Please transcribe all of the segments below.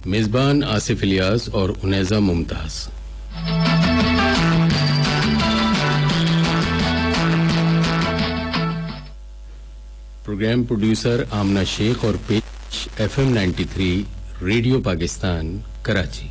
میزبان آصف الیاس اور انیزہ ممتاز. Programme producer Amna شیخ اور پیش FM 93 ریڈیو پاکستان کراچی.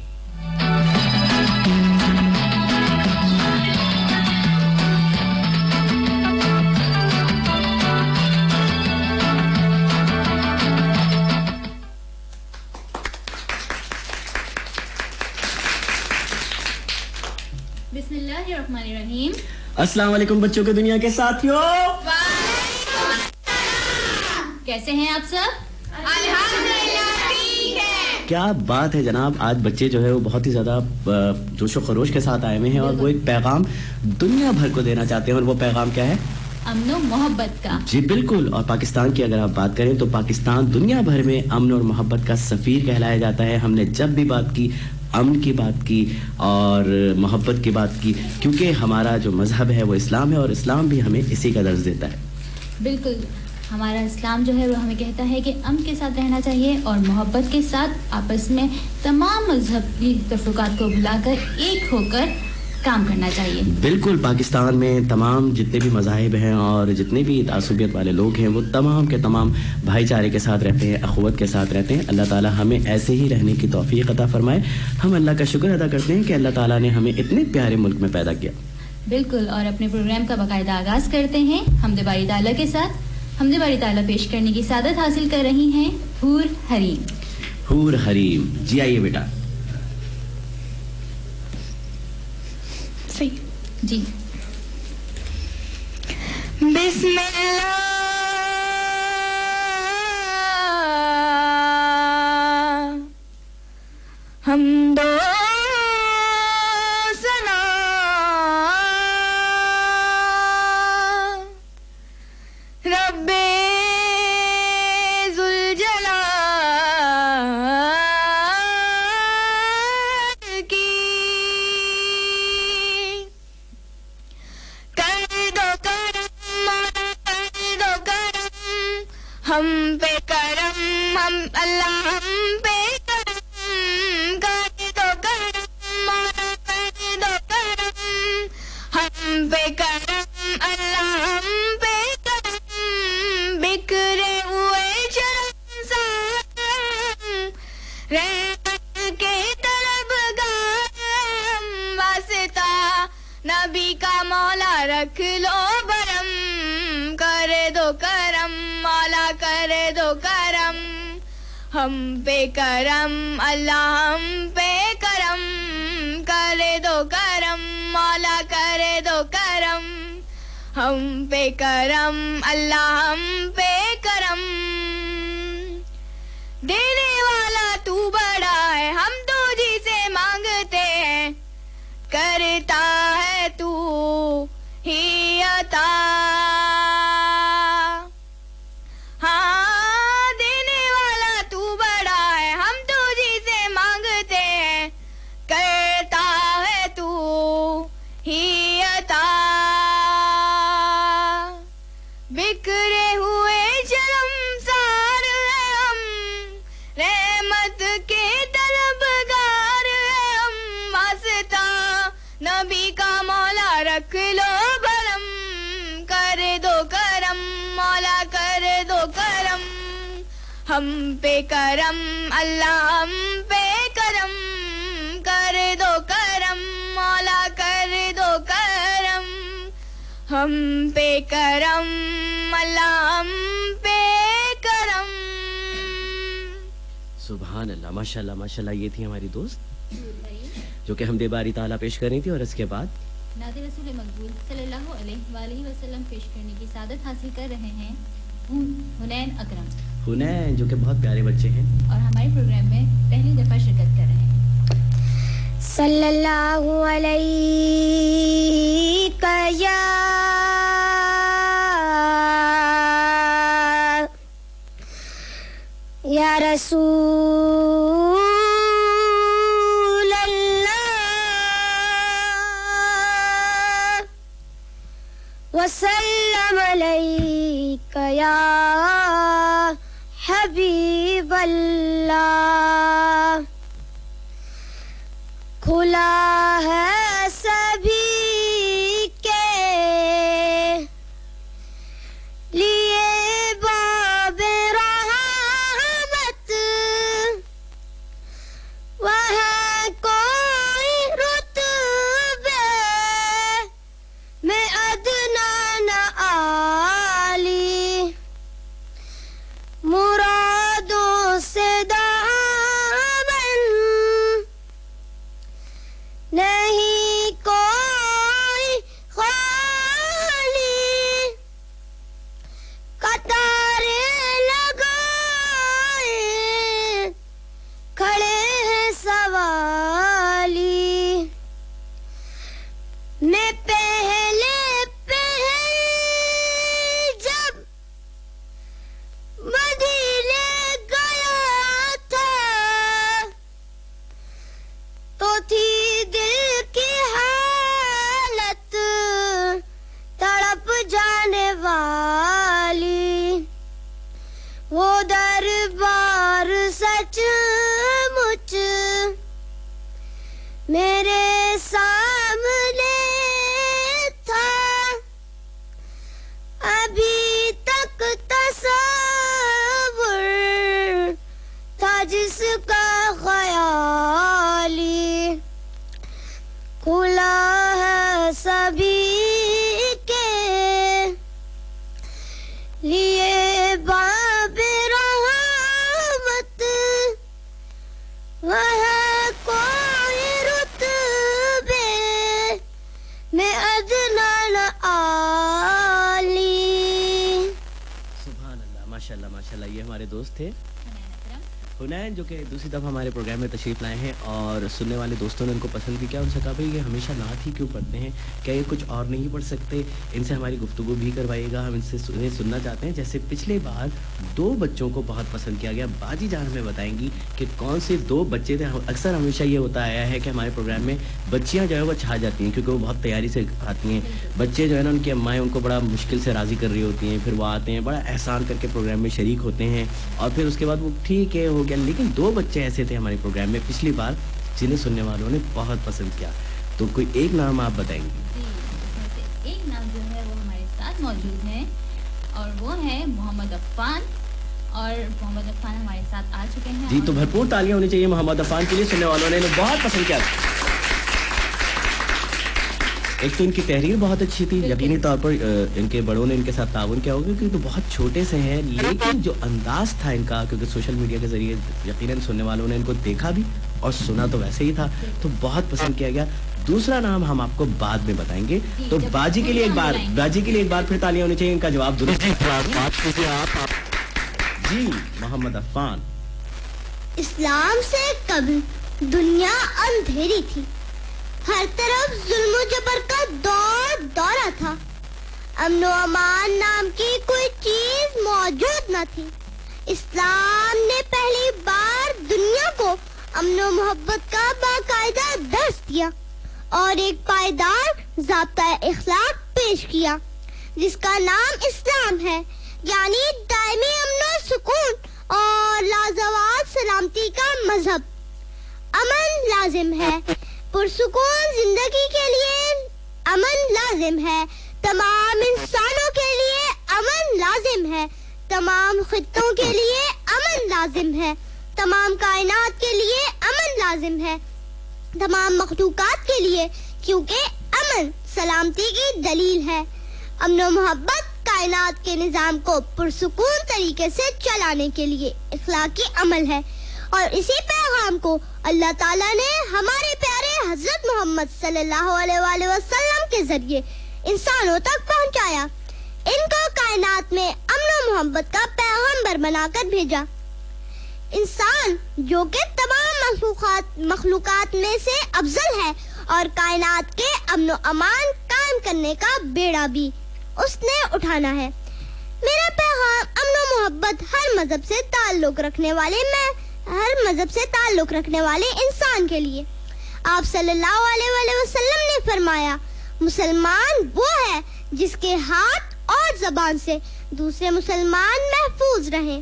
بسم اللہ الرحمن الرحیم. السلام علیکم بچوں کے دنیا کے ساتھیوں. کیسے ہیں آپ سب؟ الحمدللہ ٹھیک ہے. کیا بات ہے جناب, آج بچے جو ہے وہ بہت ہی زیادہ جوش و خروش کے ساتھ آئے ہوئے ہیں اور وہ ایک پیغام دنیا بھر کو دینا چاہتے ہیں, اور وہ پیغام کیا ہے؟ امن و محبت کا. جی بالکل. اور پاکستان کی اگر آپ بات کریں تو پاکستان دنیا بھر میں امن اور محبت کا سفیر کہلایا جاتا ہے. ہم نے جب بھی بات کی امن کی بات کی اور محبت کی بات کی, کیونکہ ہمارا جو مذہب ہے وہ اسلام ہے اور اسلام بھی ہمیں اسی کا درس دیتا ہے. بالکل, ہمارا اسلام جو ہے وہ ہمیں کہتا ہے کہ امن کے ساتھ رہنا چاہیے اور محبت کے ساتھ آپس میں تمام مذہبی تفرقات کو بھلا کر ایک ہو کر کام کرنا چاہیے. بالکل, پاکستان میں تمام جتنے بھی مذاہب ہیں اور جتنے بھی تعصبیت والے لوگ ہیں وہ تمام کے تمام بھائی چارے کے ساتھ رہتے ہیں, اخوت کے ساتھ رہتے ہیں. اللہ تعالی ہمیں ایسے ہی رہنے کی توفیق عطا فرمائے. ہم اللہ کا شکر ادا کرتے ہیں کہ اللہ تعالی نے ہمیں اتنے پیارے ملک میں پیدا کیا. بالکل, اور اپنے پروگرام کا باقاعدہ آغاز کرتے ہیں حمد باری تعالیٰ کے ساتھ. حمد باری تعالیٰ پیش کرنے کی سعادت حاصل کر رہی ہیں حور حریم. حور حریم, جی آئیے بیٹا. جی. بسم اللہ حمد و ثنا رب ذوالجلال کی ہم پہ کرم, ہم اللہ ہم پہ کرم, کر دو کرم مولا کر دو کرم, ہم پہ کرم اللہ ہم پہ کرم, بکھرے ہوئے شرم سارم رحمت کے طلبگار, واسطہ نبی کا مولا رکھ لو برم, کر دو کرم مولا کر دو کرم, ہم پہ کرم اللہ ہم پہ کرم, کر دو کرم مولا کر دو کرم, ہم پہ کرم اللہ ہم پہ کرم. دینے والا تو بڑا ہے, ہم تجھی سے مانگتے ہیں, کرتا ہے تو ہی عطا. ہاں دینے والا تو بڑا ہے, ہم تجھی سے مانگتے ہیں, کرتا ہے تو ہی عطا. بکھرے ہوئے شرمسار ہیں ہم, رحمت کے طلبگار ہیں ہم, واسطہ نبی کا مولا رکھ لو برم, کر دو کرم مولا کر دو کرم, ہم پہ کرم اللہ ہم پہ کرم, کر دو کرم مولا کر دو کرم, ہم پہ کرم اللہ ہم پہ کرم. سبحان اللہ, ماشاء اللہ ماشاء اللہ. یہ تھی ہماری دوست جو کہ حمد باری تعالیٰ پیش کر رہی تھی, اور اس کے بعد نعت رسول مقبول صلی اللہ علیہ وآلہ وسلم پیش کرنے کی سعادت حاصل کر رہے ہیں حنین اکرم. حنین جو کہ بہت پیارے بچے ہیں اور ہمارے پروگرام میں پہلی دفعہ شرکت کر رہے ہیں. صلی اللہ علیہ یا رسول وسلم علیک یا حبیب اللہ کھلا ہے سبھی کے لیے باب رحمت وہاں کوئی رتبے میں ادنا نہ عالی مرادوں سے دامن نہیں کوئی خالی قطارے لگائے کھڑے ہیں سوالی میں پہلے جب مدینے گیا تھا تو تھی دل کی حالت تڑپ جانے والی وہ دربار سچ مچ میرے سامنے تھا ابھی تک تصور تھا جس کا خیالی کھلا ہے سبھی کے لیے باب رحمت وہاں کوئی رتبے میں ادنا نہ عالی. سبحان اللہ، ماشاء اللہ ماشاء اللہ. یہ ہمارے دوست تھے حنین جو کہ دوسری دفعہ ہمارے پروگرام میں تشریف لائے ہیں اور سننے والے دوستوں نے ان کو پسند بھی کیا. ان سے کہا بھائی یہ ہمیشہ نعت ہی کیوں پڑھتے ہیں، کیا یہ کچھ اور نہیں پڑھ سکتے؟ ان سے ہماری گفتگو بھی کروائیے گا، ہم ان سے انہیں سننا چاہتے ہیں. جیسے پچھلے بار 2 بچوں کو بہت پسند کیا گیا. باجی جان ہمیں بتائیں گی کہ کون سے 2 بچے تھے. اکثر ہمیشہ یہ ہوتا آیا ہے کہ ہمارے پروگرام میں بچیاں جو ہے وہ چھا جاتی ہیں کیونکہ وہ بہت تیاری سے آتی ہیں. بچے جو ہے نا ان کی امائیں ان کو بڑا مشکل سے راضی کر رہی ہوتی ہیں، پھر وہ آتے ہیں بڑا احسان کر کے پروگرام میں شریک ہوتے ہیں اور پھر اس کے بعد وہ ٹھیک ہے ہو گیا. لیکن 2 بچے ایسے تھے ہمارے پروگرام میں پچھلی بار جنہیں سننے والوں نے بہت پسند کیا. تو کوئی ایک نام آپ بتائیں گے؟ جی، ایک نام جو ہے وہ ہمارے ساتھ موجود ہے اور وہ ہے محمد عفان. اور محمد عفان ہمارے ساتھ آ چکے ہیں. جی تو بھرپور تالیاں ہونی چاہیے محمد عفان کے لیے. سننے والوں نے انہیں بہت پسند کیا. ایک تو ان کی تحریر بہت اچھی تھی، یقینی طور پر ان کے بڑوں نے ان کے ساتھ تعاون کیا ہوگا کیونکہ تو بہت چھوٹے سے ہیں، لیکن جو انداز تھا ان کا کیونکہ سوشل میڈیا کے ذریعے یقیناً سننے والوں نے ان کو دیکھا بھی اور سنا تو ویسے ہی تھا، تو بہت پسند کیا گیا. دوسرا نام ہم آپ کو بعد میں بتائیں گے. تو باجی کے لیے ایک بار پھر تالیاں ہونی چاہیے. ان کا جواب درست جی محمد عفان. اسلام سے قبل دنیا اندھیری تھی، ہر طرف ظلم و جبر کا دورہ تھا. امن و امان نام کی کوئی چیز موجود نہ تھی. اسلام نے پہلی بار دنیا کو امن و محبت کا باقاعدہ درس دیا اور ایک پائیدار ضابطہ اخلاق پیش کیا جس کا نام اسلام ہے، یعنی دائمی امن و سکون اور لازوال سلامتی کا مذہب. امن لازم ہے، پرسکون زندگی کے لیے امن لازم ہے، تمام انسانوں کے لیے امن لازم ہے، تمام خطوں کے لیے امن لازم ہے، تمام کائنات کے لیے امن لازم ہے، تمام مخلوقات کے لیے، کیونکہ امن سلامتی کی دلیل ہے. امن و محبت کائنات کے نظام کو پرسکون طریقے سے چلانے کے لیے اخلاقی عمل ہے اور اسی پیغام کو اللہ تعالیٰ نے ہمارے پیارے حضرت محمد صلی اللہ علیہ وآلہ وسلم کے ذریعے انسانوں تک پہنچایا. ان کو کائنات میں امن و محبت کا پیغمبر بنا کر بھیجا. انسان جو کہ تمام مخلوقات میں سے افضل ہے اور کائنات کے امن و امان قائم کرنے کا بیڑا بھی اس نے اٹھانا ہے. میرا پیغام امن و محبت ہر مذہب سے تعلق رکھنے والے انسان کے لیے. آپ صلی اللہ علیہ وآلہ وسلم نے فرمایا، مسلمان وہ ہے جس کے ہاتھ اور زبان سے دوسرے مسلمان محفوظ رہیں.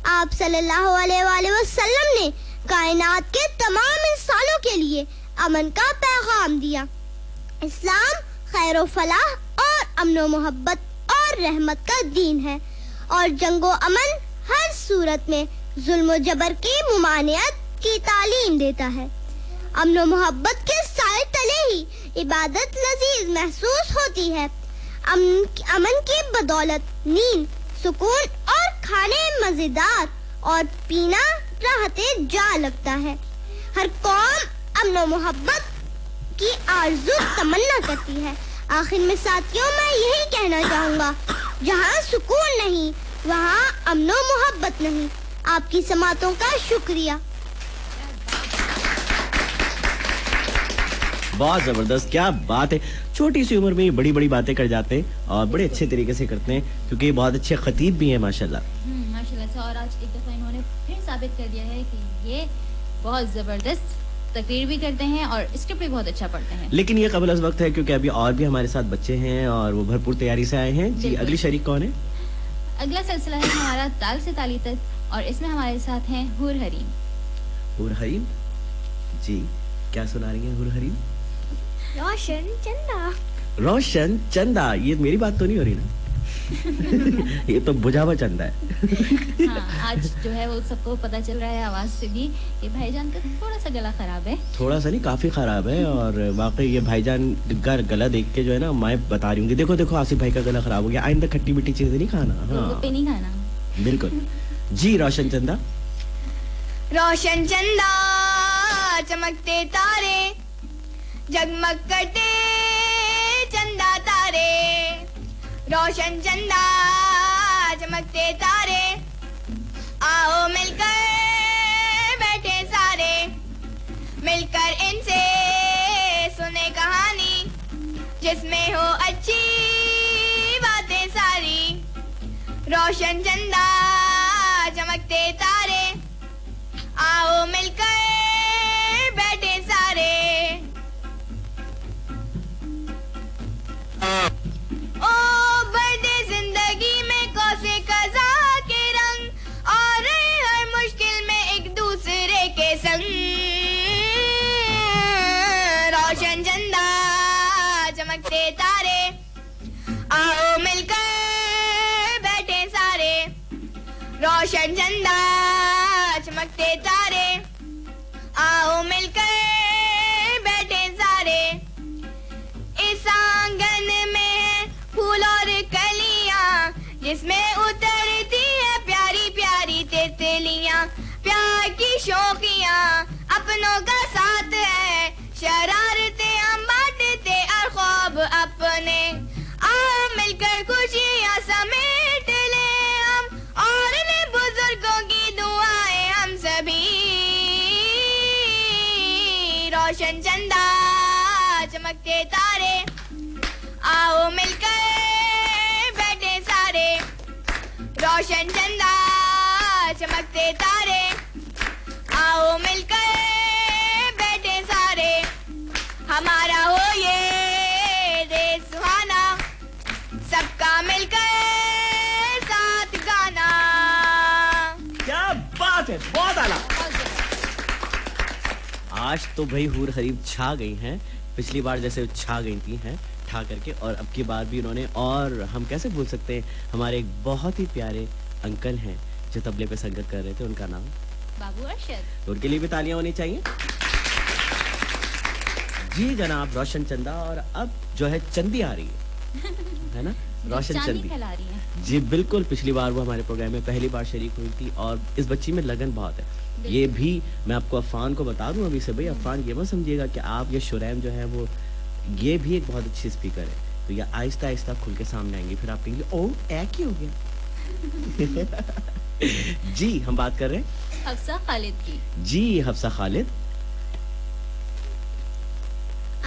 آپ صلی اللہ علیہ وآلہ وسلم نے کائنات کے تمام انسانوں کے لیے امن کا پیغام دیا. اسلام خیر و فلاح اور امن و محبت اور رحمت کا دین ہے اور جنگ و امن ہر صورت میں ظلم و جبر کی ممانعت کی تعلیم دیتا ہے. امن و محبت کے سائے تلے ہی عبادت لذیذ محسوس ہوتی ہے. امن کی بدولت نیند سکون اور کھانے مزیدار اور پینا راحت جا لگتا ہے. ہر قوم امن و محبت کی آرزو تمنا کرتی ہے. آخر میں ساتھیوں میں یہی کہنا چاہوں گا, جہاں سکون نہیں وہاں امن و محبت نہیں. آپ کی سماعتوں کا شکریہ. بہت زبردست, کیا بات ہے. چھوٹی سی عمر میں یہ بڑی بڑی باتیں کر جاتے ہیں اور بڑے اچھے طریقے سے کرتے ہیں, کیونکہ یہ بہت اچھے خطیب بھی ہیں ماشاءاللہ. ماشاءاللہ سے, اور آج ایک دفعہ انہوں نے پھر ثابت کر دیا ہے کہ یہ بہت زبردست تقریر بھی کرتے ہیں اور اسکرپٹ بھی بہت اچھا پڑھتے ہیں. لیکن یہ قبل از وقت ہے کیونکہ ابھی اور بھی ہمارے ساتھ بچے ہیں اور وہ بھرپور تیاری سے آئے ہیں. جی اگلی شریک کون ہے؟ اگلا سلسلہ ہے ہمارا تال سے تالی تک, اور اس میں ہمارے ساتھ ہیں حور حریم. حور حریم, جی کیا سنا رہی ہیں حور حریم؟ روشن چندہ. روشن چندہ, یہ میری بات تو نہیں ہو رہی نا؟ یہ تو بجھا ہوا چندہ ہے. ہاں, آج جو ہے وہ سب کو پتہ چل رہا ہے آواز سے بھی کہ بھائی جان کا تھوڑا سا گلا خراب ہے. تھوڑا سا نہیں, کافی خراب ہے. اور واقعی یہ بھائی جان کا گلا دیکھ کے جو ہے نا میں بتا رہی ہوں کہ دیکھو دیکھو آصف بھائی کا گلا خراب ہو گیا, آئندہ کھٹی میٹھی چیزیں نہیں کھانا. گولگپے نہیں کھانا. بالکل. جی روشن چندہ. روشن چندہ چمکتے تارے جگمگ کرتے چندہ تارے. روشن چندہ چمکتے تارے, آؤ مل کر بیٹھے سارے, مل کر ان سے سنے کہانی جس میں ہو اچھی باتیں ساری. روشن چندہ چمکتے تارے, آؤ مل کر بیٹھے سارے. او بڑھتے زندگی میں کوسے قضا کے رنگ, اور ہر مشکل میں ایک دوسرے کے سنگ. روشن چندہ چمکتے تارے, آؤ مل کر بیٹھے سارے. روشن چندہ چمکتے تارے, آؤ مل کر بیٹھے سارے. اس آنگن میں پھول اور کلیاں جس میں اترتی ہے پیاری پیاری تتلیاں. پیار کی شوقیاں اپنوں کا ساتھ ہے, شرارتیں ہم بانٹتے اور خواب اپنے. آؤ مل کر خوشیاں سمیٹ لیں ہم, اور انہیں بزرگوں کی دعائیں ہم سبھی. روشن چندہ چمکتے تارے, آؤ مل کر بیٹھے سارے. روشن چندہ چمکتے تارے, آؤ مل کر بیٹھے سارے. ہمارا ہو یہ دیس سہانا, سب کا مل کر ساتھ گانا. کیا بات ہے, بہت اعلیٰ. آج تو بھائی حور حریم چھا گئی ہیں, پچھلی بار جیسے چھا گئی تھی ہیں ٹھا کر کے, اور اب کی بار بھی انہوں نے. اور ہم کیسے بھول سکتے ہیں ہمارے ایک بہت ہی پیارے انکل ہیں جو طبلے پہ سنگت کر رہے تھے, ان کا نام بابو ارشد. ان کے لیے بھی تالیاں ہونی چاہیے. جی جناب روشن چندہ. اور اب جو ہے چندی آ رہی ہے نا, روشن چندی کھلا رہی ہیں. جی بالکل. پچھلی بار وہ ہمارے پروگرام میں پہلی بار شریک ہوئی تھی, اور اس بچی میں لگن بہت ہے. یہ بھی میں آپ کو عفان کو بتا دوں ابھی سے, بھائی عفان یہ مت سمجھیے گا کہ آپ یہ شریم جو ہے وہ, یہ بھی ایک بہت اچھی اسپیکر ہے, تو یہ آہستہ آہستہ کھل کے سامنے آئیں گی, پھر آپ کہیں گے او ایک ہی ہو گیا. جی ہم بات کر رہے ہیں حفصہ خالد کی. جی حفصہ خالد.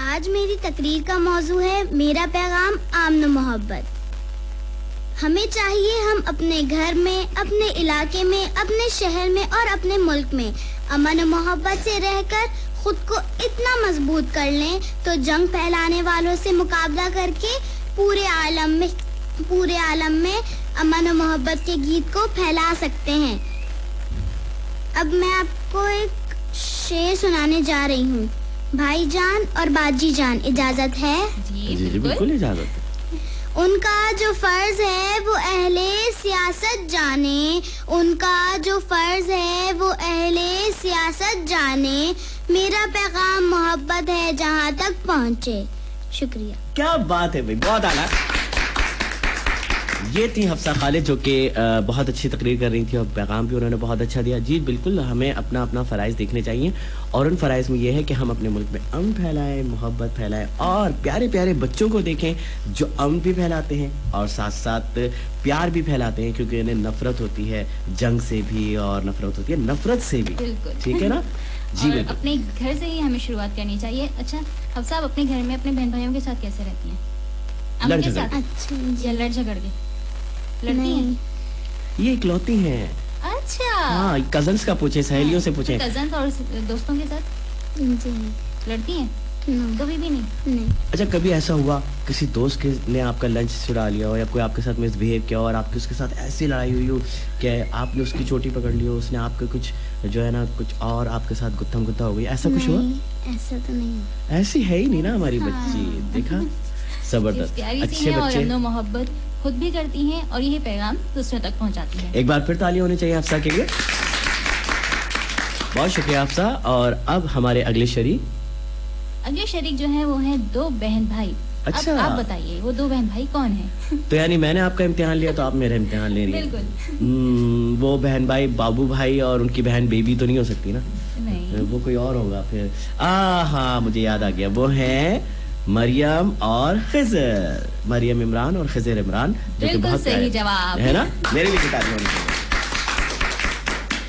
آج میری تقریر کا موضوع ہے میرا پیغام امن و محبت. ہمیں چاہیے ہم اپنے گھر میں, اپنے علاقے میں, اپنے شہر میں اور اپنے ملک میں امن و محبت سے رہ کر خود کو اتنا مضبوط کر لیں تو جنگ پھیلانے والوں سے مقابلہ کر کے پورے عالم میں امن و محبت کے گیت کو پھیلا سکتے ہیں. اب میں آپ کو ایک شعر سنانے جا رہی ہوں. بھائی جان اور باجی جان, اجازت ہے؟ جی جی بالکل اجازت ہے. ان کا جو فرض ہے وہ اہل سیاست جانے, ان کا جو فرض ہے وہ اہل سیاست جانے, میرا پیغام محبت ہے جہاں تک پہنچے. شکریہ. کیا بات ہے بھائی, بہت اعلیٰ. یہ تھی حفصہ خالد جو کہ بہت اچھی تقریر کر رہی تھی اور پیغام بھی انہوں نے بہت اچھا دیا. جی بالکل, ہمیں اپنا اپنا فرائض دیکھنے چاہیے اور ان فرائض میں یہ ہے کہ ہم اپنے ملک میں امن پھیلائیں, محبت پھیلائیں اور پیارے پیارے بچوں کو دیکھیں جو امن بھی پھیلاتے ہیں اور ساتھ ساتھ پیار بھی پھیلاتے ہیں, کیونکہ انہیں نفرت ہوتی ہے جنگ سے بھی اور نفرت ہوتی ہے نفرت سے بھی. ٹھیک ہے نا جی. اور اپنے گھر سے ہی ہمیں شروعات کرنی چاہیے. اچھا حفصہ, آپ اپنے گھر میں اپنے بہن بھائیوں کے ساتھ کیسے رہتی ہیں؟ لڑ کے جھگڑ. ساتھ اچھا یا لڑ جھگڑ کے لڑتی ہیں؟ یہ اکلوتی ہیں. اچھا, ہاں, کزنس کا پوچھیں, سہیلیوں سے پوچھیں. کزنس اور دوستوں کے ساتھ جی لڑتی ہیں؟ نہیں کبھی بھی نہیں. اچھا, کبھی ایسا ہوا کسی دوست نے آپ کا لنچ چرا لیا ہو یا کوئی آپ کے ساتھ مس بہیو کیا ہو اور آپ کی اس کے ساتھ ایسی لڑائی ہوئی ہو کہ آپ نے اس کی چوٹی پکڑ لی ہو, اس نے آپ کے کچھ جو ہے نا کچھ اور آپ کے ساتھ گتھم گتھا ہو گئی, ایسا کچھ ہوا؟ ایسا تو نہیں. ایسی ہے ہی نہیں نا ہماری بچی. دیکھا, زبردست. اچھے بچے اور محبت خود بھی کرتی ہیں اور یہی پیغام دوسروں تک پہنچاتی ہیں. ایک بار پھر تالیاں ہونی چاہیے حفصہ کے لیے. بہت شکریہ حفصہ. اور اب ہمارے اگلے شریک جو ہیں وہ ہیں دو بہن بھائی. اچھا, آپ بتائیے وہ دو بہن بھائی کون ہیں؟ تو یعنی میں نے آپ کا امتحان لیا تو آپ میرا امتحان لے رہی ہیں. بالکل. وہ بہن بھائی بابو بھائی اور ان کی بہن بیبی تو نہیں ہو سکتی نا, نہیں, وہ کوئی اور ہوگا پھر. ہاں مجھے یاد آ گیا, وہ ہیں مریم اور خضر, مریم عمران اور خضر عمران, جو کہ بہت صحیح جواب ہے نا. میرے بھی کتاب میں.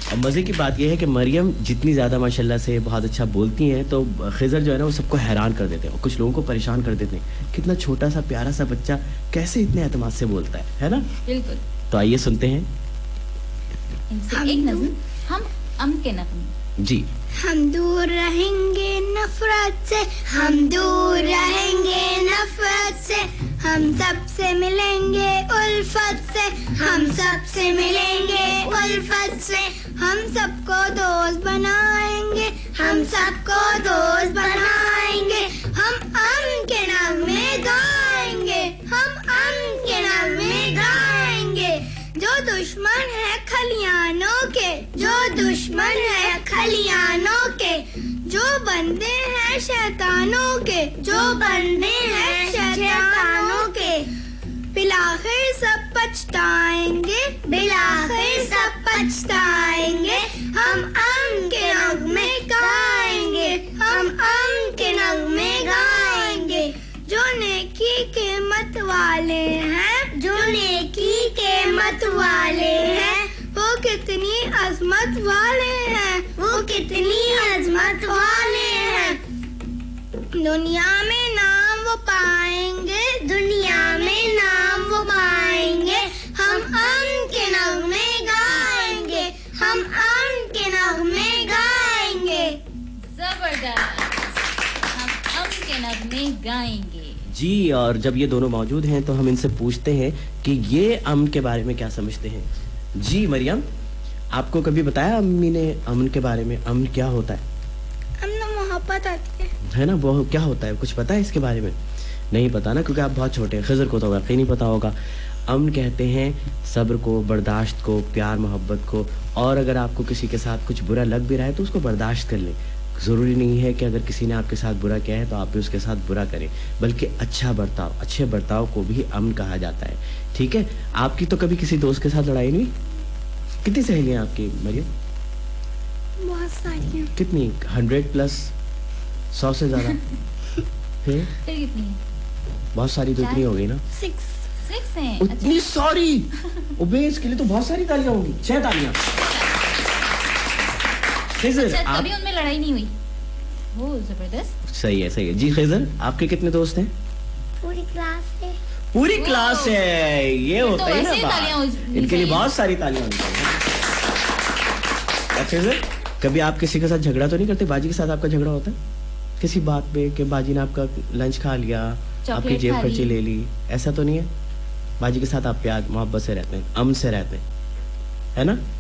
اور مزے کی بات یہ ہے کہ مریم جتنی زیادہ ماشاءاللہ سے بہت اچھا بولتی ہیں تو خضر جو ہے نا وہ سب کو حیران کر دیتے ہیں اور کچھ لوگوں کو پریشان کر دیتے ہیں. کتنا چھوٹا سا پیارا سا بچہ کیسے اتنے اعتماد سے بولتا ہے نا. بالکل. تو آئیے سنتے ہیں ان سے ایک نظم, ہم امن کے نغمے. جی. ہم دور رہیں گے نفرت سے, ہم دور رہیں گے نفرت سے, ہم سب سے ملیں گے الفت سے, ہم سب سے ملیں گے الفت سے, ہم سب کو دوست بنائیں گے, ہم سب کو دوست بنائیں گے, ہم امن کے نغمے گائیں گے, ہم امن کے نغمے گائیں گے. جو دشمن ہے کھلیانوں کے, جو دشمن ہے کھلیانوں کے, جو بندے ہیں شیطانوں کے, جو بندے ہیں شیطانوں کے, بلاخر سب پچھتائیں گے, بلاخر سب پچھتائیں گے, ہم امن کے نغمے گائیں گے, ہم امن کے نغمے گائیں گے. جو نیکی کے مت والے ہیں, جو نیکی کے مت والے ہیں, وہ کتنی عظمت والے ہیں, وہ کتنی عظمت والے ہیں. دنیا میں نام وہ پائیں گے, دنیا میں نام وہ پائیں گے, ہم امن کے نغمے گائیں گے, ہم امن کے نغمے گائیں گے. زبردست, ہم امن کے نغمے گائیں گے. جی. اور جب یہ دونوں موجود ہیں تو ہم ان سے پوچھتے ہیں کہ یہ امن کے بارے میں کیا سمجھتے ہیں. جی مریم, آپ کو کبھی بتایا امی نے امن کے بارے میں؟ امن کیا ہوتا ہے؟ امن محبت آتی ہے نا, وہ کیا ہوتا ہے, کچھ پتا ہے اس کے بارے میں؟ نہیں پتا نا, کیونکہ آپ بہت چھوٹے ہیں. خضر کو تو واقعی نہیں پتا ہوگا. امن کہتے ہیں صبر کو, برداشت کو, پیار محبت کو, اور اگر آپ کو کسی کے ساتھ کچھ برا لگ بھی رہا ہے تو اس کو برداشت کر لیں. ضروری نہیں ہے کہ اگر کسی نے آپ کے ساتھ برا کیا ہے تو آپ بھی اس کے ساتھ برا کریں, بلکہ اچھا برتاؤ, اچھے برتاؤ کو بھی امن کہا جاتا ہے. ٹھیک ہے. آپ کی تو کبھی کسی دوست کے ساتھ لڑائی نہیں؟ کتنی سہیلیاں آپ کی مریم؟ بہت ساری ہیں. کتنی؟ 100+, 100 سے زیادہ؟ پھر کتنی ہے؟ بہت ساری تو اتنی ہو گئی نا. 6 ہیں. اتنی ساری؟ اوبے, اس کے لیے تو بہت ساری تالیاں ہوں گی. 6 تالیاں. اچھا, کبھی ان میں لڑائی نہیں ہوئی؟ وہ زبردست. صحیح ہے, صحیح ہے. جی خضر, آپ کے کتنے دوست ہیں؟ پوری کلاس ہے. پوری کلاس ہے. یہ ہوتا ہے نا بات, ان کے لیے بہت ساری تالیاں ہونی چاہیے. اچھا خضر, کبھی آپ کسی کے ساتھ جھگڑا تو نہیں کرتے؟ باجی کے ساتھ آپ کا جھگڑا ہوتا ہے کسی بات پہ کہ باجی نے آپ کا لنچ کھا لیا, آپ کی جیب خرچی لے لی, ایسا تو نہیں ہے؟ باجی کے ساتھ آپ پیار محبت سے رہتے ہیں, امن سے رہتے ہیں؟ ہے نا,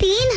3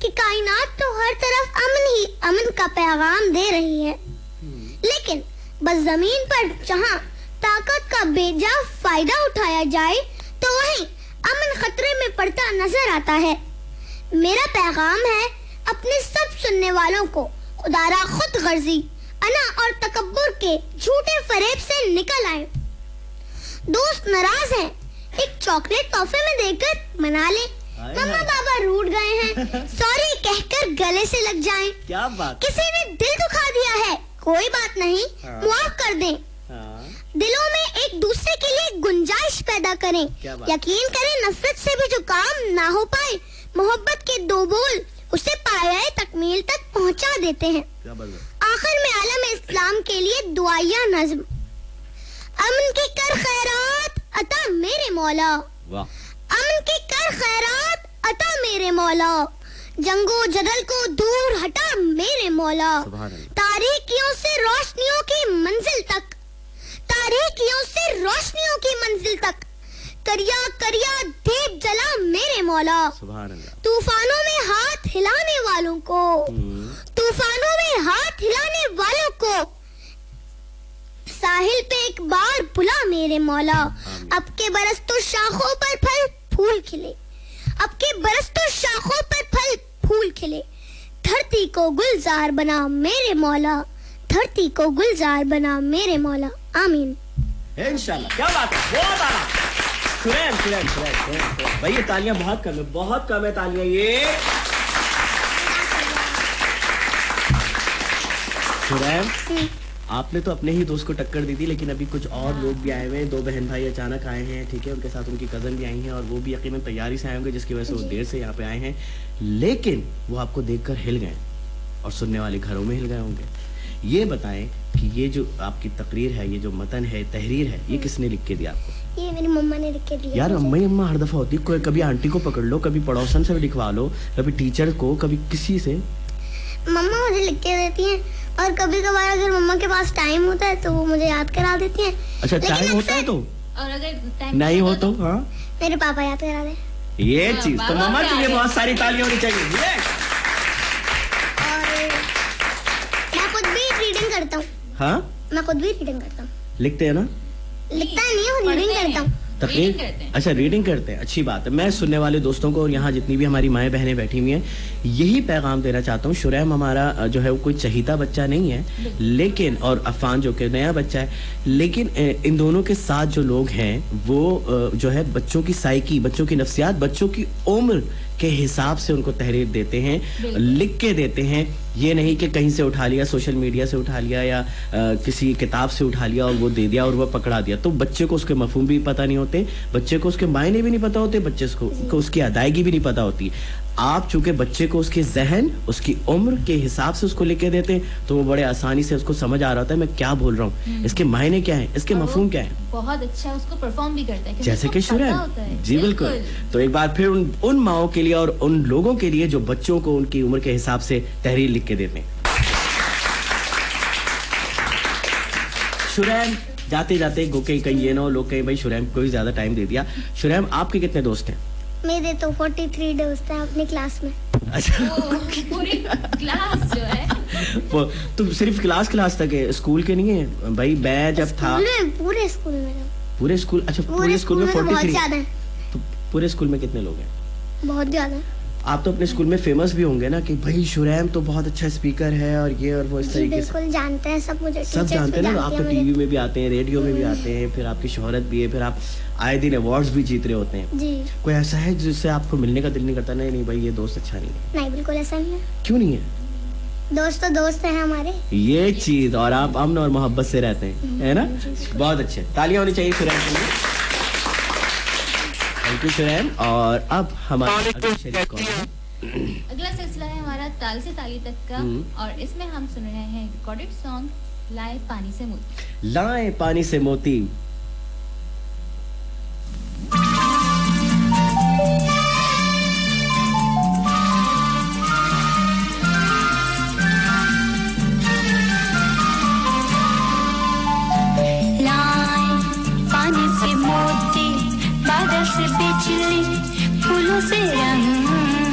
کہ کائنات تو ہر طرف امن کا پیغام دے رہی ہے، لیکن بس زمین پر جہاں طاقت کا بے جا فائدہ اٹھایا جائے تو وہیں امن خطرے میں پڑتا نظر آتا ہے۔ میرا پیغام ہے اپنے سب سننے والوں کو خدا را خود غرضی، انا اور تکبر کے جھوٹے فریب سے نکل آئے۔ دوست ناراض ہیں، ایک چاکلیٹ تحفے میں دے کر منا لیں۔ مما بابا روٹ گئے ہیں، سوری کہہ کر گلے سے لگ جائیں۔ کیا بات، کسی نے دل دکھا دیا ہے، کوئی بات نہیں، معاف کر دیں۔ دلوں میں ایک دوسرے کے لیے گنجائش پیدا کریں۔ یقین کریں نفرت سے بھی جو کام نہ ہو پائے، محبت کے دو بول اسے پایۂ تکمیل تک پہنچا دیتے ہیں۔ آخر میں عالم اسلام کے لیے دعائیہ نظم: امن کی کر خیرات عطا میرے مولا، امن کی کر خیرات عطا میرے مولا، جنگ و جدل کو دور ہٹا میرے مولا، تاریکیوں سے روشنیوں کی منزل تک، تاریکیوں سے روشنیوں کی منزل تک، کریا کریا دیپ جلا میرے مولا، طوفانوں میں ہاتھ ہلانے والوں کو، طوفانوں میں ہاتھ ہلانے والوں کو ساحل پہ ایک بار بلا میرے مولا۔ اب کے برس تو شاخوں پر پھل پھول کھلے، اب کے برس تو شاخوں پر پھل پھول کھلے، دھرتی کو گلزار بنا میرے مولا، دھرتی کو گلزار بنا میرے مولا، آمین۔ انشاءاللہ۔ کیا بات ہے، بہت اعلیٰ۔ شریم بھائی، یہ تالیاں بہت کم ہے تالیاں یہ۔ شریم، آپ نے تو اپنے ہی دوست کو ٹکر دی تھی، لیکن ابھی کچھ اور لوگ بھی آئے ہوئے ہیں، 2 بہن بھائی اچانک آئے ہیں، ٹھیک ہے، ان کے ساتھ ان کی کزن بھی آئی ہیں، اور وہ بھی یقیناً تیاری سے آئے ہوں گے، جس کی وجہ سے وہ دیر سے یہاں پہ آئے ہیں، لیکن وہ آپ کو دیکھ کر ہل گئے اور سننے والے گھروں میں ہل گئے ہوں گے۔ یہ بتائیں کہ یہ جو آپ کی تقریر ہے، یہ جو متن ہے، تحریر ہے، یہ کس نے لکھ کے دیا آپ کو؟ یہ میری مما نے لکھ کے دیا۔ یار اماں ہر دفعہ ہوتی، کبھی آنٹی کو پکڑ لو، کبھی پڑوسن سے لکھوا لو، کبھی ٹیچر کو، کبھی کسی سے۔ مما مجھے لکھ کے دیتی ہیں، اور کبھی کبھار اگر مما کے پاس ٹائم ہوتا ہے تو وہ مجھے یاد کرا دیتی ہیں۔ اچھا، ٹائم ہوتا ہے تو؟ اور اگر ٹائم نہیں ہو تو؟ ہاں، میرے پاپا یاد کرا دیں۔ یہ چیز تو مما کے لیے بہت ساری تالیاں ہونی چاہیے۔ اور میں خود بھی ریڈنگ کرتا ہوں۔ ہاں، میں خود بھی ریڈنگ کرتا ہوں۔ لکھتے ہیں نا؟ لکھتا نہیں ہوں، ریڈنگ کرتا ہوں۔ تقریر، اچھا ریڈنگ کرتے ہیں، اچھی بات ہے۔ میں سننے والے دوستوں کو اور یہاں جتنی بھی ہماری مائیں بہنیں بیٹھی ہوئی ہیں، یہی پیغام دینا چاہتا ہوں۔ شریم ہمارا جو ہے وہ کوئی چہیتا بچہ نہیں ہے، لیکن اور عفان جو کہ نیا بچہ ہے، لیکن ان دونوں کے ساتھ جو لوگ ہیں وہ جو ہے بچوں کی سائیکی، بچوں کی نفسیات، بچوں کی عمر کے حساب سے ان کو تحریر دیتے ہیں، لکھ کے دیتے ہیں۔ یہ نہیں کہ کہیں سے اٹھا لیا، سوشل میڈیا سے اٹھا لیا یا کسی کتاب سے اٹھا لیا اور وہ دے دیا اور وہ پکڑا دیا، تو بچے کو اس کے مفہوم بھی پتہ نہیں ہوتے، بچے کو اس کے معنی بھی نہیں پتہ ہوتے، بچے کو اس کی ادائیگی بھی نہیں پتہ ہوتی۔ آپ چونکہ بچے کو اس کے ذہن، اس کی عمر کے حساب سے اس کو لکھ کے دیتے ہیں، تو وہ بڑے آسانی سے اس کو سمجھ آ رہا ہوتا ہے میں کیا بول رہا ہوں، اس کے معنی کیا ہیں، اس کے مفہوم کیا ہیں۔ بہت اچھا اس کو پرفارم بھی کرتا ہے، جیسے کہ شریم جی بالکل۔ تو ایک بار پھر ان ماؤں کے لیے اور ان لوگوں کے لیے جو بچوں کو ان کی عمر کے حساب سے تحریر لکھ کے دیتے ہیں۔ شریم، جاتے جاتے گو کہیں یہ نہ ہو لوگ کہیں بھائی شریم کو ہی زیادہ ٹائم دے دیا۔ شریم، آپ کے کتنے دوست ہیں؟ میرے تو 43 دوست ہیں اپنی کلاس میں۔ اچھا، پوری کلاس جو ہے تم صرف کلاس تک ہے، اسکول کے نہیں ہے بھائی؟ میں جب تھا پورے اسکول میں، پورے اسکول، اچھا پورے اسکول میں 43 زیادہ ہیں۔ تو پورے اسکول میں کتنے لوگ ہیں؟ بہت زیادہ۔ آپ تو اپنے اسکول میں فیمس بھی ہوں گے نا کہ بھائی شریم تو بہت اچھا اسپیکر ہے اور یہ اور وہ، اس طریقے سے بالکل جانتے ہیں سب، مجھے سب جانتے ہیں نا۔ آپ تو ٹی وی میں بھی آتے ہیں، ریڈیو میں بھی آتے ہیں، پھر آپ کی شہرت بھی ہے، پھر آپ آئے دن ایوارڈز بھی جیت رہے ہوتے ہیں۔ جی، کوئی ایسا ہے جس سے آپ کو ملنے کا دل نہیں کرتا؟ نہیں بھائی یہ دوست اچھا نہیں ہے؟ نہیں بالکل ایسا نہیں ہے۔ کیوں نہیں ہے؟ دوست تو دوست ہیں ہمارے، یہ چیز، اور آپ امن اور محبت سے رہتے ہیں، ہے نا؟ بہت اچھے، تالیاں ہونی چاہیے شریم کے لیے۔ Thank you Shreem. اور اب ہمارے اگلا سلسلہ ہے ہمارا تال سے تالی تک کا، اور اس میں ہم سن رہے ہیں ریکارڈڈ سانگ لائے پانی سے موتی۔ لائے پانی سے موتی۔ لائے پانی سے موتی، بادل سے بجلی، پھولوں سے رنگا،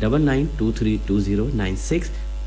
99232096।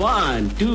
1 2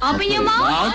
Open your mouth.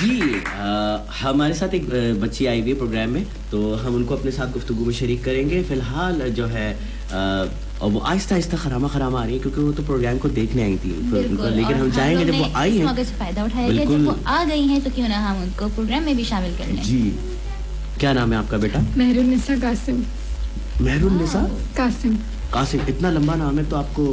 جی ہمارے ساتھ ایک بچی آئی ہوئی ہے پروگرام میں, تو ہم ان کو اپنے ساتھ گفتگو میں شریک کریں گے. فی الحال جو ہے اور وہ آہستہ آہستہ خرامہ آ رہی ہے, کیونکہ وہ تو پروگرام کو دیکھنے آئی تھی, لیکن ہم چاہیں گے جب وہ آئی ہیں, موقع سے فائدہ اٹھایا گیا, جب وہ آ گئی ہیں تو کیوں نہ ہم ان کو پروگرام میں بھی شامل کر لیں. جی کیا نام ہے آپ کا بیٹا؟ مہرالنساء قاسم. مہرالنساء قاسم. قاسم, اتنا لمبا نام ہے, تو آپ کو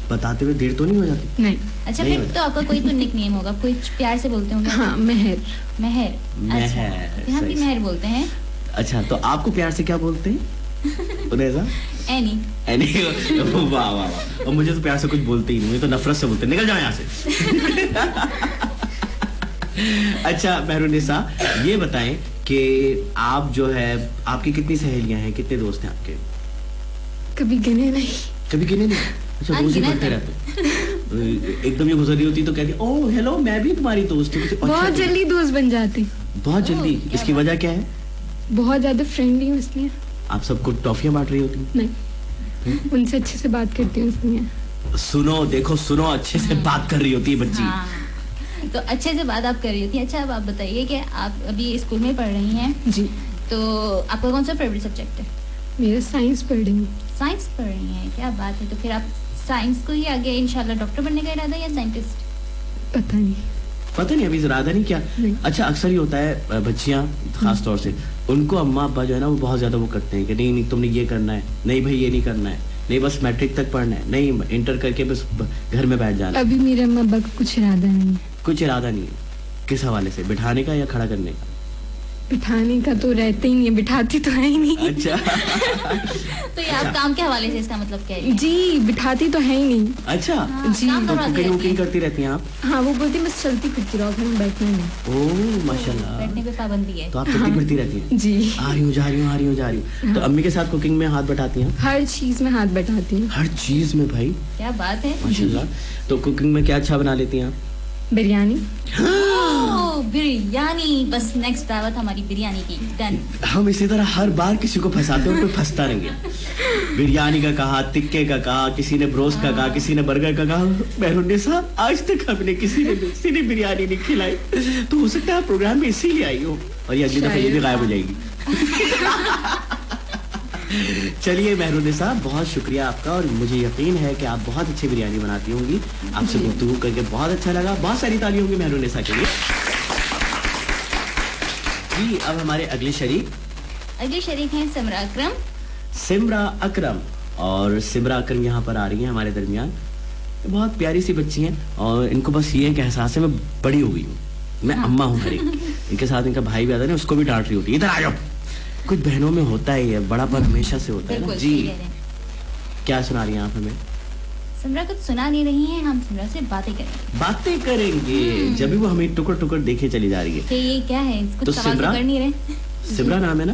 بتاتے ہوئے دیر تو نہیں ہو جاتی؟ نہیں. اچھا پھر تو آپ کا کوئی تو نک نیم ہوگا, کوئی پیار سے بولتے ہوں گے. ہاں مہر. مہر. مہر, ہم بھی مہر بولتے ہیں. اچھا تو آپ کو پیار سے کیا بولتے ہیں انیزا؟ اینی. اینی, واہ واہ واہ. اور مجھے تو پیار سے کچھ بولتے ہی نہیں, مجھے تو نفرت سے بولتے ہیں, نکل جاؤ یہاں سے. اچھا مہرالنساء, یہ بتائیں کہ آپ جو ہے, آپ کی کتنی سہیلیاں ہیں, کتنے دوست ہیں آپ کے؟ کبھی گنے نہیں. کبھی گنے نہیں؟ اچھا روز ہی پڑھتے رہتے. ایک دم یہ گزر رہی ہوتی تو کہتی اوہ ہیلو میں بھی تمہاری دوست ہوں. بہت جلدی دوست بن جاتی. بہت جلدی. اس کی وجہ کیا ہے؟ بہت زیادہ فرینڈلی ہوں اس لیے. آپ سب کو ٹافیاں بانٹ رہی ہوتی؟ نہیں, ان سے اچھے سے بات کرتی ہوں اس لیے. سنو دیکھو سنو, اچھے سے بات کر رہی ہوتی ہے بچی. تو اچھے سے بات آپ کر رہی ہوتی ہیں. اچھا اب آپ بتائیے کہ آپ ابھی اسکول میں پڑھ رہی ہیں. جی. تو آپ کا کون سا فیوریٹ سبجیکٹ ہے؟ میرا سائنس پڑھ رہی ہوں. سائنس پڑھ رہی ہیں, کیا بات ہے. تو پھر آپ سائنس کو ہی آگے انشاءاللہ ڈاکٹر بننے کا ارادہ یا سائنٹسٹ؟ پتہ نہیں ابھی ارادہ نہیں کیا. اچھا اکثر یہ ہوتا ہے بچیاں خاص طور سے, ان کو اماں ابا جو ہے نا وہ بہت زیادہ وہ کرتے ہیں کہ نہیں تم نے یہ کرنا ہے, نہیں بھائی یہ نہیں کرنا ہے, نہیں بس میٹرک تک پڑھنا ہے, نہیں انٹر کر کے بس گھر میں بیٹھ جانا. ابھی میرے اماں ابا کا کچھ ارادہ نہیں ہے. کچھ ارادہ نہیں ہے. کس حوالے سے, بٹھانے کا یا کھڑا کرنے کا؟ بٹھانے کا تو رہتے ہی نہیں ہے, بٹھاتی تو ہے ہی نہیں. اچھا تو یہ آپ کام کے حوالے سے اس کا مطلب کیا ہے؟ جی بٹھاتی تو ہے ہی نہیں. اچھا جی. تو کوکنگ کرتی رہتی ہیں آپ؟ ہاں وہ بولتی بس چلتی پھرتی رہو, گھر میں بیٹھنا نہیں. اوہ ماشاءاللہ, بیٹھنے پہ پابندی ہے. تو آپ چلتی پھرتی رہتی ہیں؟ جی. آ رہی ہوں. تو امی کے ساتھ کوکنگ میں ہاتھ بٹاتی ہیں؟ ہر چیز میں ہاتھ بٹاتی ہوں. ہر چیز میں بھائی, کیا بات ہے ماشاءاللہ. تو کوکنگ میں کیا اچھا بنا لیتی ہیں آپ؟ بریانی. بریانی, بس نیکسٹ دعوت ہماری بریانی کی. ڈن. ہم اسی طرح ہر بار کسی کو پھنساتے ہیں اور کوئی پھنستا نہیں ہے. بریانی کا کہا, تکے کا کہا, کسی نے بروسٹ کا کہا, کسی نے برگر کا کہا. مہرالنساء آج تک ہم نے کسی نے بریانی نہیں کھلائی, تو ہو سکتا ہے پروگرام میں اسی لیے آئی ہو, اور یہ اگلی دفعہ یہ بھی غائب ہو جائے گی. چلیے مہرالنساء بہت شکریہ آپ کا, اور مجھے یقین ہے کہ آپ بہت اچھی بریانی بناتی ہوں گی. آپ سے گفتگو کر کے بہت اچھا لگا. بہت ساری تالیاں ہوں گی مہرالنساء کے لیے. جی اب ہمارے اگلے شریک ہیں سمرا اکرم. اور سمرا اکرم یہاں پر آ رہی ہیں ہمارے درمیان. بہت پیاری سی بچی ہیں, اور ان کو بس یہ ہے کہ احساس ہے میں بڑی ہو گئی ہوں, میں اماں ہوں ہر ایک. ان کے ساتھ ان کا بھائی بھی آتا ہے, اس کو بھی ڈانٹ رہی ہوتی ہے ادھر آ جاؤ. کچھ بہنوں میں ہوتا ہی ہے, بڑا پر ہمیشہ سے ہوتا ہے نا. جی کیا سنا رہی ہیں آپ ہمیں؟ سمرا کچھ سنا نہیں رہی ہیں, ہم سمرا سے باتیں کریں گے. جب بھی وہ ہمیں ٹکڑ دیکھے چلی جا رہی ہے. کہ یہ کیا ہے, کچھ سوال تو کر نہیں رہے. سمرا نام ہے نا؟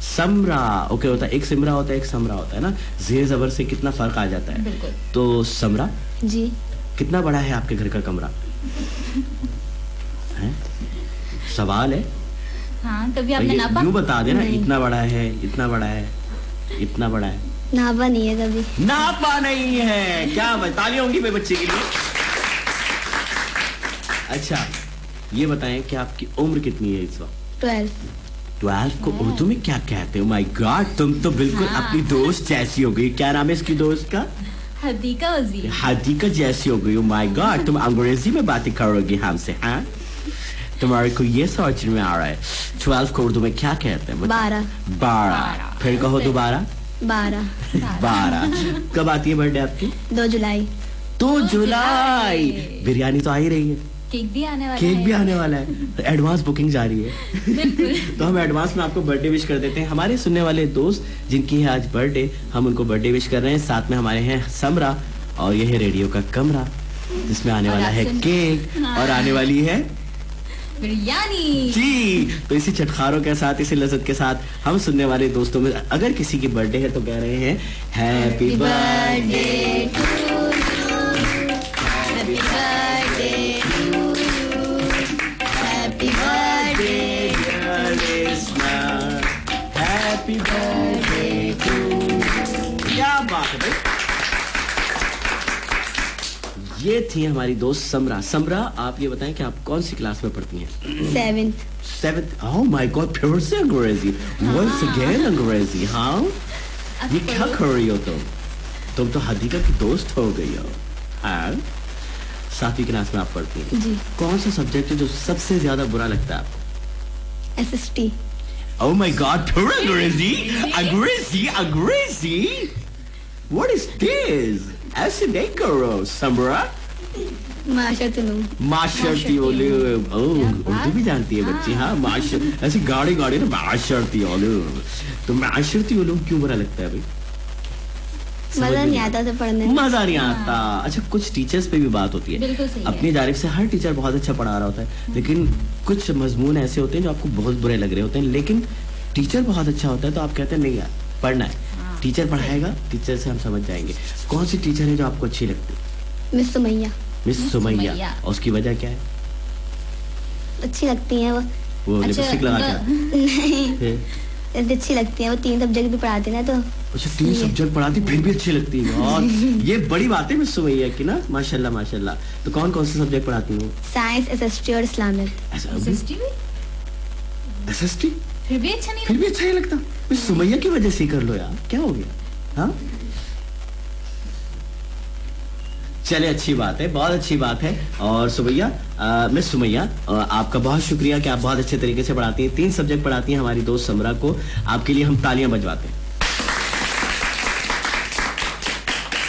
سمرا اوکے. ہوتا ہے ایک سمرا ہوتا ہے, ایک سمرا ہوتا ہے نا. زیر زبر سے کتنا فرق آ جاتا ہے. بالکل. تو سمرا جی کتنا بڑا ہے آپ کے گھر کا کمرہ؟ سوال ہے. ہاں کبھی آپ نے ناپا؟ یوں بتا دینا, اتنا بڑا ہے, اتنا بڑا ہے, اتنا بڑا ہے. ناپا نہیں ہے کبھی. ناپا نہیں ہے. کیا تالیاں ہوں گی میرے بچے کے لیے. اچھا یہ بتائیں کہ آپ کی عمر کتنی ہے اس وقت؟ 12 کو اردو میں کیا کہتے ہیں؟ مائی گاڈ, تم تو بالکل اپنی دوست جیسی ہو گئی. کیا نام ہے اس کی دوست کا؟ حدیقہ وزیر. حدیقہ جیسی ہو گئی. مائی گاڈ, تم انگریزی میں باتیں کرو گی ہم سے. ہاں تمہارے کو یہ سوچ میں آ رہا ہے 12 کو اردو میں کیا کہتے ہیں؟ 12. پھر کہو دوبارہ. 12. کب آتی ہے برتھ ڈے آپ کی؟ 2 جولائی. 2 جولائی. بریانی تو آ ہی رہی ہے, کیک بھی آنے والا ہے. ایڈوانس بکنگ جاری ہے. تو ہم ایڈوانس میں آپ کو برتھ ڈے وش کر دیتے ہیں. ہمارے سننے والے دوست جن کی ہے آج برتھ ڈے, ہم ان کو برتھ ڈے وش کر رہے ہیں. ساتھ میں ہمارے ہیں سمرا, اور یہ ہے ریڈیو کا کمرہ جس میں آنے والا ہے کیک, اور آنے والی ہے بریانی. جی تو اسی چٹخاروں کے ساتھ, اسی لذت کے ساتھ ہم سننے والے دوستوں میں اگر کسی کی برتھ ڈے ہے تو کہہ رہے ہیں happy birthday to you, happy birthday to you, happy birthday dear listener, happy birthday to. کیا بات ہے. یہ تھی ہماری دوست سمرا. سمرا آپ یہ بتائیں کہ آپ کون سی کلاس میں پڑھتی ہیں؟ 7th. Oh my God, پھر سے انگریزی. Once again انگریزی. ہاں یہ کیا کر رہی ہو تم تو حدیقہ کی دوست ہو گئی ہو. ہاں 7ویں کلاس میں آپ پڑھتی ہیں. جی. کون سا سبجیکٹ ہے جو سب سے زیادہ برا لگتا ہے آپ کو؟ SST. Oh my God, pure aggressive. What is this? ایسے نہیں کرو سمرا. معاشرتی علوم. اردو بھی جانتی ہے بچی. ہاں ایسی گاڑی نا معاشرتی علوم. تو معاشرتی علوم کیوں برا لگتا ہے بھائی؟ مزہ نہیں آتا تو پڑھنے میں. مزہ نہیں آتا. اچھا کچھ ٹیچرز پہ بھی بات ہوتی ہے. اپنی جانب سے ہر ٹیچر بہت اچھا پڑھا رہا ہوتا ہے, لیکن کچھ مضمون ایسے ہوتے ہیں جو آپ کو بہت برے لگ رہے ہوتے ہیں, لیکن ٹیچر بہت اچھا ہوتا ہے تو آپ کہتے ہیں نہیں یار پڑھنا ہے, ٹیچر پڑھائے گا, ٹیچر سے ہم سمجھ جائیں گے. کون سی ٹیچر ہے جو آپ کو اچھی لگتی ہے؟ مس سمیہ. مس سمیہ. اور اس کی وجہ کیا ہے؟ اچھی لگتی ہیں وہ لپسٹک لگا کے اچھی لگتی ہیں. وہ 3 سبجیکٹ بھی پڑھاتی نا. تو اچھا 3 سبجیکٹ پڑھاتی پھر بھی اچھی لگتی ہے. اور یہ بڑی بات ہے مس سمیہ کی نا, ماشاءاللہ ماشاءاللہ. تو کون کون سے سبجیکٹ پڑھاتی ہوں؟ سائنس, SST اور اسلامک. SST پھر بھی اچھا نہیں لگتا. مس سمیہ کی وجہ سے کر لو یار, کیا ہو گیا؟ ہاں چلے اچھی بات ہے, بہت اچھی بات ہے. اور سمیہ, مس سمیہ آپ کا بہت شکریہ کہ آپ بہت اچھے طریقے سے پڑھاتی ہیں. 3 سبجیکٹ پڑھاتی ہیں ہماری دوست سمرا کو. آپ کے لیے ہم تالیاں بجواتے ہیں.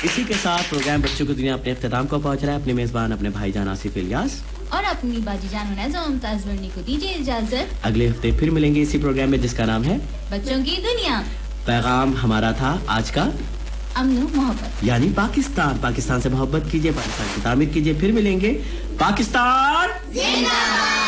اسی کے ساتھ پروگرام بچوں کی دنیا اپنے اختتام کو پہنچ رہا ہے. اپنے میزبان اپنے بھائی جان آصف الیاس اور اپنی باجی جان انیزہ ممتاز ورنی کو دیجیے اجازت. اگلے ہفتے پھر ملیں گے اسی پروگرام میں جس کا نام ہے بچوں کی دنیا. پیغام ہمارا تھا آج کا امن و محبت, یعنی پاکستان سے محبت کیجیے, پاکستان کی تعمیر کیجیے. پھر ملیں گے. پاکستان زندہ باد.